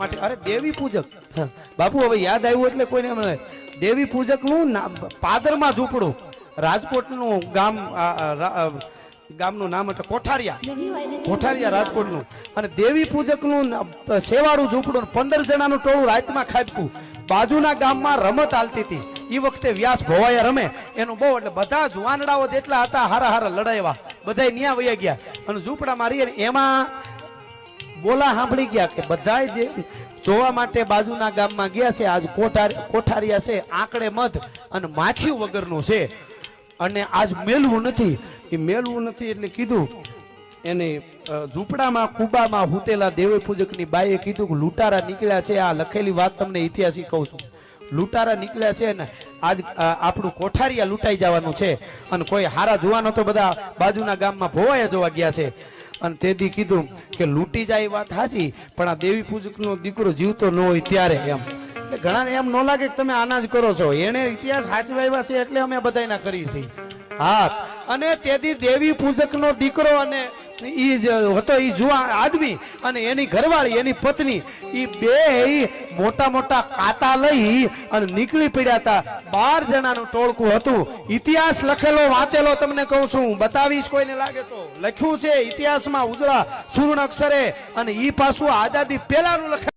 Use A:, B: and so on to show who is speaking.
A: માટે અરે દેવી પૂજક બાપુ હવે યાદ આવ્યું એટલે કોઈને મળે દેવી પૂજક નું પાદરમાં ઝૂંપડું રાજકોટનું ગામ ગામનું નામ એટલે કોઠારિયા રાજકોટનું અને દેવી પૂજકનું સેવાળું ઝૂંપડું 15 જણાનું ટોળું રાતમાં ખાપકું બાજુના ગામમાં રમત હાલતી હતી એ વખતે વ્યાસ ભવાયા રમે એનું બહુ એટલે બધા જ વાનડાઓ જેટલા હતા હારા હારા લડાયવા બધા ન્યા વયા ગયા અને ઝૂંપડા મારી એમાં બોલા સાંભળી ગયા કે બધા જોવા માટે બાજુના ગામમાં ગયા છે આજ કોઠારિયા છે આંકડે મધ અને માખીયું વગરનું છે અને આજ મેલવું નથી એ મેલવું નથી એટલે કીધું એને ઝૂંપડામાં કુબામાં હુતેલા દેવી પૂજકની બાઈએ કીધું કે લૂંટારા નીકળ્યા છે આ લખેલી વાત તમને ઇતિહાસી કહું છું લૂંટારા નીકળ્યા છે ને આજ આપણું કોઠારિયા લૂંટાઈ જવાનું છે અને કોઈ હારા જુવાનો તો બધા બાજુના ગામમાં ભોવાયા જોવા ગયા છે અને તેથી કીધું કે લૂંટી જાય વાત સાચી પણ આ દેવી પૂજકનો દીકરો જીવતો ન હોય ત્યારે એમ ઘણા એમ ન લાગે કે તમે આના જ કરો છો એને ઇતિહાસ સાચવાયા છે એટલે અમે બધાયના કરી છે હા અને તેથી દેવી પૂજકનો દીકરો અને ઈ હતો ઈ જુવા આદમી અને એની ઘરવાળી એની પત્ની ઈ બે મોટા મોટા કાંટા લઈ અને નીકળી પડ્યા હતા 12 જણાનું ટોળકું હતું ઇતિહાસ લખેલો વાંચેલો તમને કહું છું બતાવીશ કોઈને લાગે તો લખ્યું છે ઇતિહાસમાં ઉજળા સુવર્ણ અક્ષરે અને ઈ પાછું આઝાદી પહેલાનું લખેલું